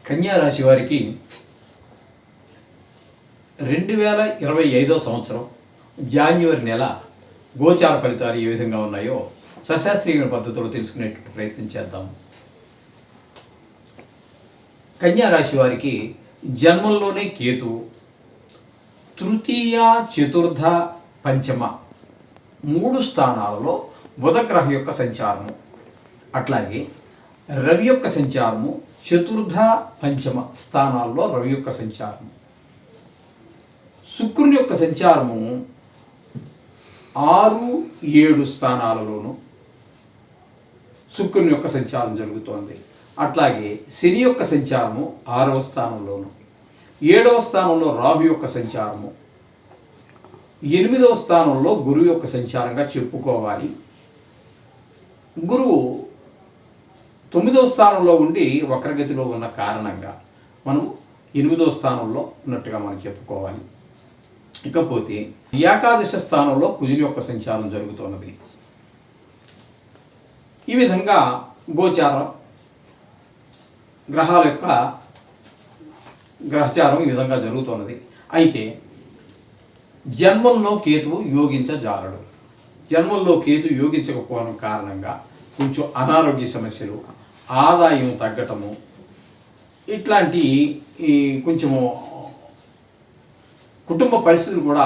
కన్యా రాశి వారికి 2025 సంవత్సరం జాన్యువరి నెల గోచార ఫలితాలు ఏ విధంగా ఉన్నాయో సశాస్త్రీయ పద్ధతిలో తెలుసుకునేటువంటి ప్రయత్నం చేద్దాం. కన్యా రాశి వారికి జన్మంలోనే కేతువు, తృతీయ, చతుర్థ, పంచమ 3 స్థానాలలో బుధగ్రహం యొక్క సంచారము, అట్లాగే రవి యొక్క సంచారము చతుర్థ, పంచమ స్థానాల్లో రవి యొక్క సంచారము, శుక్రుని యొక్క సంచారము 6, 7 స్థానాలలోనూ శుక్రుని యొక్క సంచారం జరుగుతోంది. అట్లాగే శని యొక్క సంచారము 6వ స్థానంలోను, 7వ స్థానంలో రాహు యొక్క సంచారము, 8వ స్థానంలో గురువు యొక్క సంచారంగా చెప్పుకోవాలి. గురువు 9వ స్థానంలో ఉండి వక్రగతిలో ఉన్న కారణంగా మనం 8వ స్థానంలో ఉన్నట్టుగా మనం చెప్పుకోవాలి. ఇకపోతే ఏకాదశ స్థానంలో కుజుని యొక్క సంచారం జరుగుతున్నది. ఈ విధంగా గోచారం గ్రహాల యొక్క గ్రహచారం ఈ విధంగా జరుగుతున్నది. అయితే జన్మంలో కేతువు యోగించజాలడు. జన్మంలో కేతు యోగించకపోవడం కారణంగా కొంచెం అనారోగ్య సమస్యలు, ఆదాయం తగ్గటము, ఇట్లాంటి కొంచెము కుటుంబ పరిస్థితులు కూడా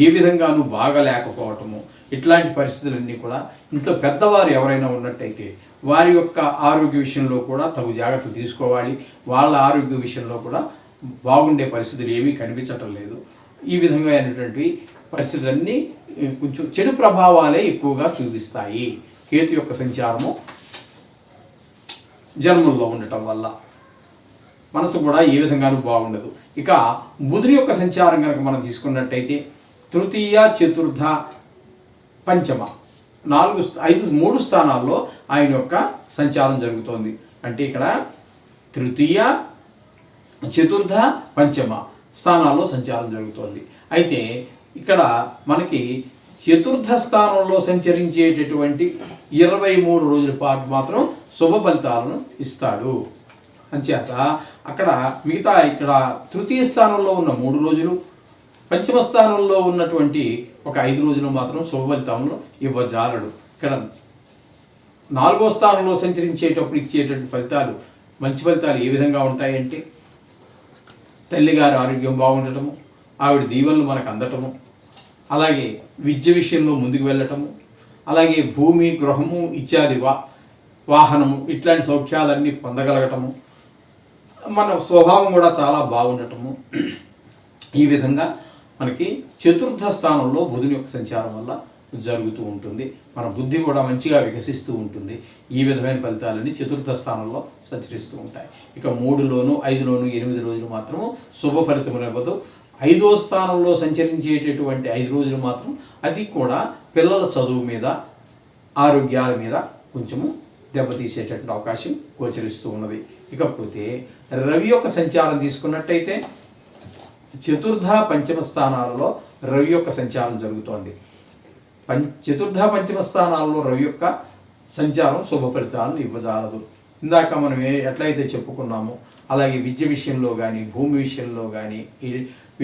ఏ విధంగానూ బాగలేకపోవటము, ఇట్లాంటి పరిస్థితులన్నీ కూడా ఇంట్లో పెద్దవారు ఎవరైనా ఉన్నట్టయితే వారి యొక్క ఆరోగ్య విషయంలో కూడా తగు జాగ్రత్తలు తీసుకోవాలి. వాళ్ళ ఆరోగ్య విషయంలో కూడా బాగుండే పరిస్థితులు ఏమీ కనిపించటం లేదు. ఈ విధంగా అయినటువంటి పరిస్థితులన్నీ కొంచెం చెడు ప్రభావాలే ఎక్కువగా చూపిస్తాయి కేతు యొక్క సంచారము జన్మంలో ఉండటం వల్ల. మనసు కూడా ఏ విధంగానూ బాగుండదు. ఇక బుధుని యొక్క సంచారం కనుక మనం తీసుకున్నట్టయితే తృతీయ, చతుర్థ, పంచమ 3 స్థానాల్లో ఆయన యొక్క సంచారం జరుగుతోంది. అంటే ఇక్కడ తృతీయ, చతుర్థ, పంచమ స్థానాల్లో సంచారం జరుగుతోంది. అయితే ఇక్కడ మనకి చతుర్థ స్థానంలో సంచరించేటటువంటి 23 రోజుల పాటు మాత్రం శుభ ఫలితాలను ఇస్తాడు. అంచేత అక్కడ మిగతా ఇక్కడ తృతీయ స్థానంలో ఉన్న 3 రోజులు, పంచమ స్థానంలో ఉన్నటువంటి ఒక 5 రోజులు మాత్రం శుభ ఫలితాలను ఇవ్వజాలడు. ఇక్కడ 4వ స్థానంలో సంచరించేటప్పుడు ఇచ్చేటువంటి ఫలితాలు, మంచి ఫలితాలు ఏ విధంగా ఉంటాయంటే తల్లిగారి ఆరోగ్యం బాగుండటము, ఆవిడ దీవెనలు మనకు అందటము, అలాగే విద్య విషయంలో ముందుకు వెళ్ళటము, అలాగే భూమి, గృహము ఇత్యాది వాహనము ఇట్లాంటి సౌఖ్యాలన్నీ పొందగలగటము, మన స్వభావం కూడా చాలా బాగుండటము. ఈ విధంగా మనకి చతుర్థ స్థానంలో బుధుని యొక్క సంచారం వల్ల జరుగుతూ ఉంటుంది. మన బుద్ధి కూడా మంచిగా వికసిస్తూ ఉంటుంది. ఈ విధమైన ఫలితాలన్నీ చతుర్థ స్థానంలో సంచరిస్తూ ఉంటాయి. ఇక 3లోను, 5లోను 8 రోజులు మాత్రము శుభ ఫలితమునివ్వదు. 5వ స్థానంలో సంచరించేటటువంటి 5 రోజులు మాత్రం అది కూడా పిల్లల చదువు మీద, ఆరోగ్యాల మీద కొంచెము దెబ్బతీసేటటువంటి అవకాశం గోచరిస్తూ ఉన్నది. ఇకపోతే రవి యొక్క సంచారం తీసుకున్నట్టయితే చతుర్థ, పంచమ స్థానాలలో రవి యొక్క సంచారం జరుగుతోంది. చతుర్థ, పంచమ స్థానాలలో రవి యొక్క సంచారం శుభ ఫలితాలను ఇవ్వజాలదు. ఇందాక మనం ఎట్లయితే చెప్పుకున్నామో అలాగే విద్య విషయంలో కానీ, భూమి విషయంలో కానీ,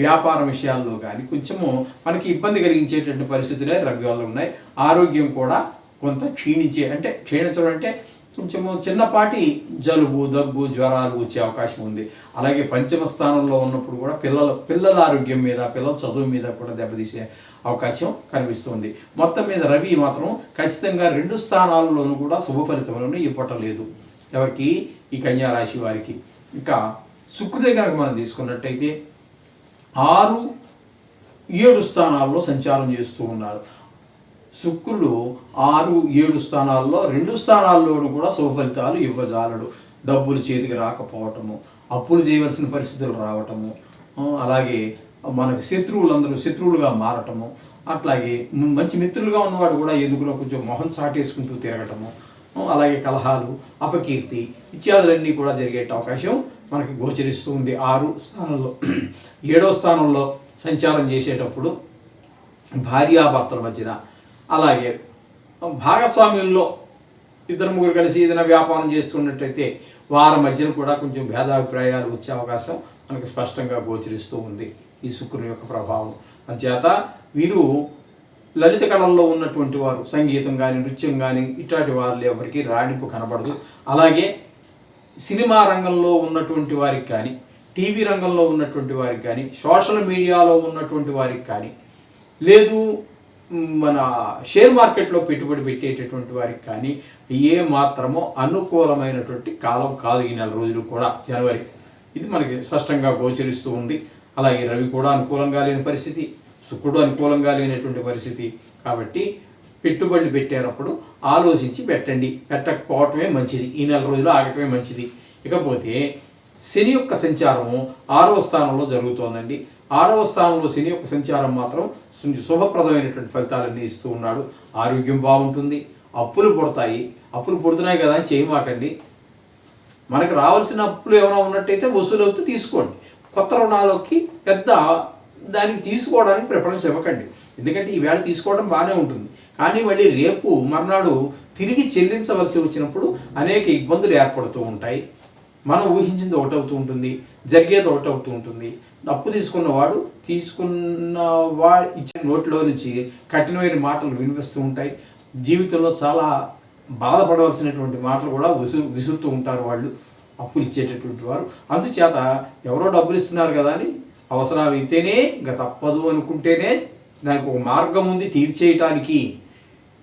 వ్యాపార విషయాల్లో కానీ కొంచెము మనకి ఇబ్బంది కలిగించేటువంటి పరిస్థితులే రవి వల్ల ఉన్నాయి. ఆరోగ్యం కూడా కొంత క్షీణించడం అంటే కొంచెము చిన్నపాటి జలుబు, దగ్గు, జ్వరాలు వచ్చే అవకాశం ఉంది. అలాగే పంచమ స్థానంలో ఉన్నప్పుడు కూడా పిల్లల ఆరోగ్యం మీద, పిల్లల చదువు మీద కూడా దెబ్బతీసే అవకాశం కనిపిస్తుంది. మొత్తం మీద రవి మాత్రం ఖచ్చితంగా 2 స్థానాలలోనూ కూడా శుభ ఫలితములను ఇవ్వటలేదు ఎవరికి, ఈ కన్యా రాశి వారికి. ఇంకా శుక్రుడే కనుక మనం తీసుకున్నట్టయితే 6, 7 స్థానాల్లో సంచారం చేస్తూ ఉన్నారు. శుక్రుడు 6, 7 స్థానాల్లో 2 స్థానాల్లోనూ కూడా శుభ ఫలితాలు ఇవ్వజాలడు. డబ్బులు చేతికి రాకపోవటము, అప్పులు చేయవలసిన పరిస్థితులు రావటము, అలాగే మనకి శత్రువులందరూ శత్రువులుగా మారటము, అట్లాగే మంచి మిత్రులుగా ఉన్నవాడు కూడా ఎందుకులో కొంచెం మొహం చాటేసుకుంటూ తిరగటము, అలాగే కలహాలు, అపకీర్తి ఇత్యాదులన్నీ కూడా జరిగే అవకాశం మనకి గోచరిస్తూ ఉంది. 6 స్థానంలో 7వ స్థానంలో సంచారం చేసేటప్పుడు భార్యాభర్తల మధ్యన, అలాగే భాగస్వామ్యంలో ఇద్దరు ముగ్గురు కలిసి ఏదైనా వ్యాపారం చేస్తున్నట్టయితే వారి మధ్యన కూడా కొంచెం భేదాభిప్రాయాలు వచ్చే అవకాశం మనకు స్పష్టంగా గోచరిస్తూ ఉంది ఈ శుక్రుని యొక్క ప్రభావం. అంచేత వీరు లలిత కళల్లో ఉన్నటువంటి వారు, సంగీతం కానీ నృత్యం కానీ ఇట్లాంటి వాళ్ళు ఎవరికి రాణింపు కనబడదు. అలాగే సినిమా రంగంలో ఉన్నటువంటి వారికి కానీ, టీవీ రంగంలో ఉన్నటువంటి వారికి కానీ, సోషల్ మీడియాలో ఉన్నటువంటి వారికి కానీ, లేదు మన షేర్ మార్కెట్లో పెట్టుబడి పెట్టేటటువంటి వారికి కానీ ఏ మాత్రమో అనుకూలమైనటువంటి కాలం కాదు ఈ నెల రోజులు కూడా, జనవరి. ఇది మనకి స్పష్టంగా గోచరిస్తూ ఉంది. అలాగే రవి కూడా అనుకూలంగా లేని పరిస్థితి, శుక్రుడు అనుకూలంగా లేనటువంటి పరిస్థితి. కాబట్టి పెట్టుబడులు పెట్టేటప్పుడు ఆలోచించి పెట్టండి, పెట్టకపోవటమే మంచిది, ఈ నెల రోజులు ఆగటమే మంచిది. ఇకపోతే శని యొక్క సంచారము 6వ స్థానంలో జరుగుతోందండి. 6వ స్థానంలో శని యొక్క సంచారం మాత్రం శుభప్రదమైనటువంటి ఫలితాలన్నీ ఇస్తూ ఉన్నాడు. ఆరోగ్యం బాగుంటుంది, అప్పులు పుడతాయి. అప్పులు పుడుతున్నాయి కదా అని చేయమాకండి. మనకు రావాల్సిన అప్పులు ఏమైనా ఉన్నట్టయితే వసూలు అవుతూ తీసుకోండి. కొత్త రుణాలకి పెద్ద దానికి తీసుకోవడానికి ప్రిఫరెన్స్ ఇవ్వకండి. ఎందుకంటే ఈవేళ తీసుకోవడం బాగానే ఉంటుంది, కానీ మళ్ళీ రేపు మర్నాడు తిరిగి చెల్లించవలసి వచ్చినప్పుడు అనేక ఇబ్బందులు ఏర్పడుతూ ఉంటాయి. మనం ఊహించింది ఒకటవుతూ ఉంటుంది, జరిగేది ఒకటవుతూ ఉంటుంది. అప్పు తీసుకున్నవాడు ఇచ్చిన నోట్లో నుంచి కఠినమైన మాటలు వినిపిస్తూ ఉంటాయి. జీవితంలో చాలా బాధపడవలసినటువంటి మాటలు కూడా విసురుతూ ఉంటారు వాళ్ళు, అప్పులు ఇచ్చేటటువంటి వారు. అందుచేత ఎవరో డబ్బులు ఇస్తున్నారు కదా అని అవసరం అయితేనే, ఇంకా తప్పదు అనుకుంటేనే దానికి ఒక మార్గం ఉంది తీర్చేయటానికి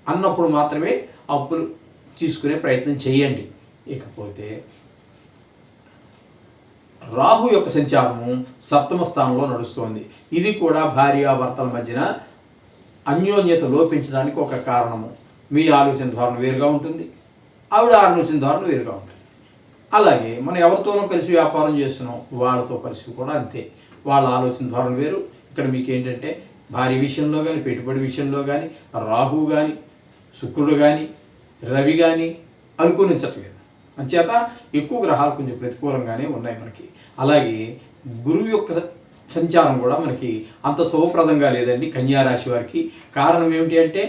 అన్నప్పుడు మాత్రమే అప్పులు తీసుకునే ప్రయత్నం చేయండి. ఇకపోతే రాహు యొక్క సంచారము 7వ స్థానంలో నడుస్తోంది. ఇది కూడా భార్యాభర్తల మధ్యన అన్యోన్యత లోపించడానికి ఒక కారణము. మీ ఆలోచన ధోరణి వేరుగా ఉంటుంది, ఆవిడ ఆలోచన ధోరణి వేరుగా ఉంటుంది. అలాగే మనం ఎవరితోనో కలిసి వ్యాపారం చేస్తున్నాం, వాళ్ళతో పరిస్థితి కూడా అంతే. వాళ్ళ ఆలోచన ధోరణి వేరు. ఇక్కడ మీకు ఏంటంటే భార్య విషయంలో కానీ, పెట్టుబడి విషయంలో కానీ రాహు కానీ, శుక్రుడు కానీ, రవి కానీ అనుకూలించట్లేదు. అంచేత ఎక్కువ గ్రహాలు కొంచెం ప్రతికూలంగానే ఉన్నాయి మనకి. అలాగే గురువు యొక్క సంచారం కూడా మనకి అంత శుభప్రదంగా లేదండి కన్యా రాశి వారికి. కారణం ఏమిటి అంటే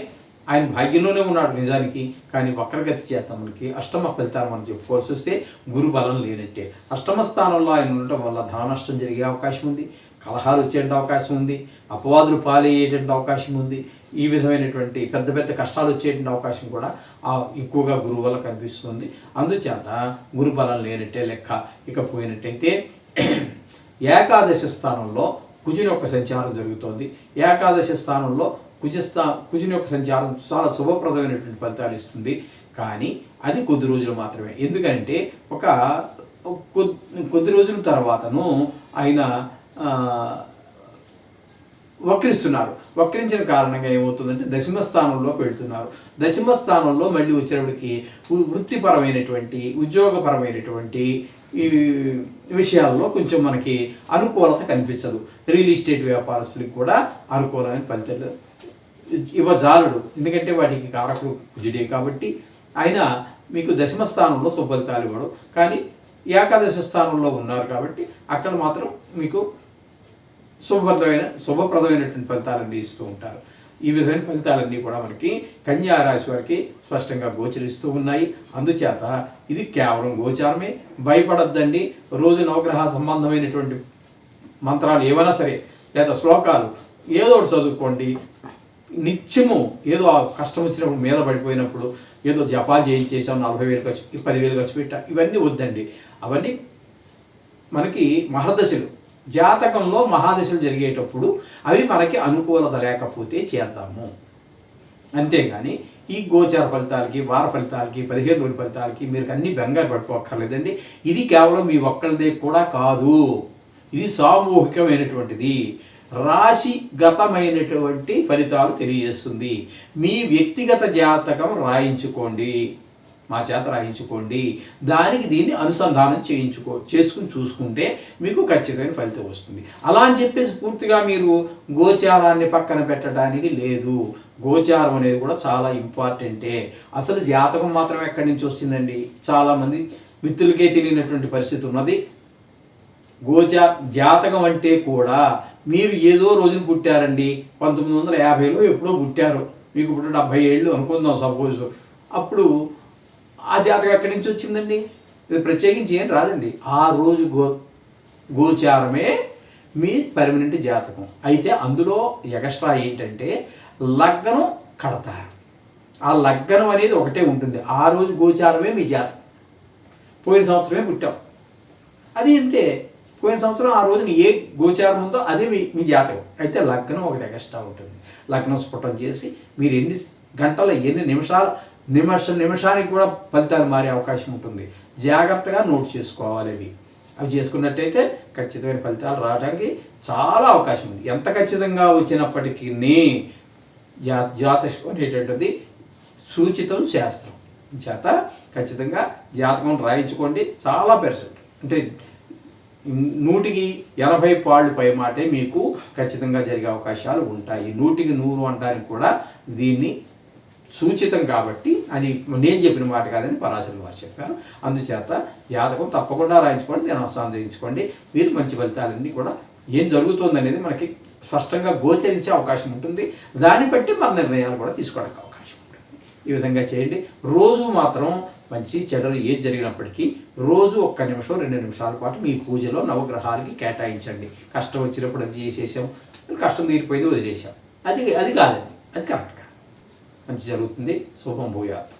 ఆయన భాగ్యంలోనే ఉన్నాడు నిజానికి, కానీ వక్రగతి చేత మనకి అష్టమ ఫలితాలు మనం చెప్పుకోవాల్సి వస్తే గురు బలం లేనట్టే. అష్టమ స్థానంలో ఆయన ఉండటం వల్ల ధన నష్టం జరిగే అవకాశం ఉంది, కలహాలు వచ్చేటువంటి అవకాశం ఉంది, అపవాదులు పాలయ్యేటువంటి అవకాశం ఉంది. ఈ విధమైనటువంటి పెద్ద పెద్ద కష్టాలు వచ్చేటువంటి అవకాశం కూడా ఎక్కువగా గురువు వల్ల కనిపిస్తుంది. అందుచేత గురు బలం లేనట్టే లెక్క. ఇక పోయినట్టయితే ఏకాదశి స్థానంలో కుజుని యొక్క సంచారం జరుగుతోంది. ఏకాదశి స్థానంలో కుజుని యొక్క సంచారం చాలా శుభప్రదమైనటువంటి ఫలితాలు ఇస్తుంది, కానీ అది కొద్ది రోజులు మాత్రమే. ఎందుకంటే కొద్ది రోజుల తర్వాతను ఆయన వక్రిస్తున్నారు. వక్రించిన కారణంగా ఏమవుతుందంటే దశమ స్థానంలోకి వెళ్తున్నారు. దశమ స్థానంలో మళ్ళీ వచ్చేటప్పటికి వృత్తిపరమైనటువంటి, ఉద్యోగపరమైనటువంటి ఈ విషయాల్లో కొంచెం మనకి అనుకూలత కనిపించదు. రియల్ ఎస్టేట్ వ్యాపారస్తులకు కూడా అనుకూలమైన ఫలితాలు ఇవ్వజాలడు. ఎందుకంటే వాటికి కారకుడు కుజుడే కాబట్టి ఆయన మీకు దశమ స్థానంలో శుభఫలితాలు ఇవ్వడు. కానీ ఏకాదశ స్థానంలో ఉన్నారు కాబట్టి అక్కడ మాత్రం మీకు శుభప్రదమైనటువంటి ఫలితాలన్నీ ఇస్తూ ఉంటారు. ఈ విధమైన ఫలితాలన్నీ కూడా మనకి కన్యా రాశి వారికి స్పష్టంగా గోచరిస్తూ ఉన్నాయి. అందుచేత ఇది కేవలం గోచారమే, భయపడద్దండి. రోజు నవగ్రహ సంబంధమైనటువంటి మంత్రాలు ఏవైనా సరే లేదా శ్లోకాలు ఏదో ఒకటి చదువుకోండి. నిత్యము ఏదో కష్టం వచ్చినప్పుడు మీద పడిపోయినప్పుడు ఏదో జపాలు చేయించేసాం, 40,000 ఖర్చు, 10,000 ఖర్చు పెట్టా, ఇవన్నీ వద్దండి. అవన్నీ మనకి మహర్దశలు, జాతకంలో మహాదశలు జరిగేటప్పుడు అవి మనకి అనుకూలత లేకపోతే చేద్దాము. అంతేగాని ఈ గోచార ఫలితాలకి, వార ఫలితాలకి, 15 రోజుల ఫలితాలకి మీరు అన్ని బెంగారు పట్టుకోక్కర్లేదండి. ఇది కేవలం మీ ఒక్కరిదే కూడా కాదు, ఇది సామూహికమైనటువంటిది, రాశిగతమైనటువంటి ఫలితాలు తెలియజేస్తుంది. మీ వ్యక్తిగత జాతకం రాయించుకోండి, మా చేత రాయించుకోండి, దానికి దీన్ని అనుసంధానం చేసుకుని చూసుకుంటే మీకు ఖచ్చితమైన ఫలితం వస్తుంది. అలా అని చెప్పేసి పూర్తిగా మీరు గోచారాన్ని పక్కన పెట్టడానికి లేదు. గోచారం అనేది కూడా చాలా ఇంపార్టెంటే. అసలు జాతకం మాత్రం ఎక్కడి నుంచి వస్తుందండి? చాలామంది మిత్రులకే తెలియనటువంటి పరిస్థితి ఉన్నది. జాతకం అంటే కూడా మీరు ఏదో రోజున పుట్టారండి, 1950లో ఎప్పుడో పుట్టారు, మీకు ఇప్పుడు 70 ఏళ్ళు అనుకుందాం సపోజ్. అప్పుడు ఆ జాతకం ఎక్కడి నుంచి వచ్చిందండి? ఇది ప్రత్యేకించి ఏం రాదండి. ఆ రోజు గోచారమే మీ పర్మనెంట్ జాతకం. అయితే అందులో ఎక్స్ట్రా ఏంటంటే లగ్నం కడతారు. ఆ లగ్నం అనేది ఒకటే ఉంటుంది. ఆ రోజు గోచారమే మీ జాతకం. పోయిన సంవత్సరమే పుట్టాం, అది అంతే. పోయిన సంవత్సరం ఆ రోజున ఏ గోచారం ఉందో అదే మీ జాతకం. అయితే లగ్నం ఒకటి ఎక్స్ట్రా ఉంటుంది. లగ్నం స్ఫుటం చేసి మీరు ఎన్ని గంటల ఎన్ని నిమిషానికి కూడా ఫలితాలు మారే అవకాశం ఉంటుంది. జాగ్రత్తగా నోట్ చేసుకోవాలి. అవి చేసుకున్నట్టయితే ఖచ్చితమైన ఫలితాలు రావడానికి చాలా అవకాశం ఉంది. ఎంత ఖచ్చితంగా వచ్చినప్పటికీ జ్యోతిషం అనేటటువంటిది సూచితం శాస్త్రం చేత ఖచ్చితంగా జాతకం రాయించుకోండి. చాలా పెర్సెంట్ అంటే 100కి 80 పాళ్ళు పై మాటే మీకు ఖచ్చితంగా జరిగే అవకాశాలు ఉంటాయి. 100కి 100 అనడానికి కూడా దీన్ని సూచితం కాబట్టి అని నేను చెప్పిన మాట కాదని పరాశరుల వారు చెప్పారు. అందుచేత జాతకం తప్పకుండా రాయించుకోండి, దాన్ని అనుసంధానించుకోండి. మీరు మంచి ఫలితాలన్నీ కూడా ఏం జరుగుతుంది అనేది మనకి స్పష్టంగా గోచరించే అవకాశం ఉంటుంది. దాన్ని బట్టి మన నిర్ణయాలు కూడా తీసుకోవడానికి అవకాశం ఉంటుంది. ఈ విధంగా చేయండి. రోజు మాత్రం మంచి చెడులు ఏది జరిగినప్పటికీ రోజు 1 నిమిషం 2 నిమిషాల పాటు మీ పూజలో నవగ్రహాలకి కేటాయించండి. కష్టం వచ్చినప్పుడు అది చేసేసాం, కష్టం తీరిపోయింది వదిలేసాం, అది కాదండి, అది కరెక్ట్ కాదు. మంచి జరుగుతుంది. శుభం భూయాత్.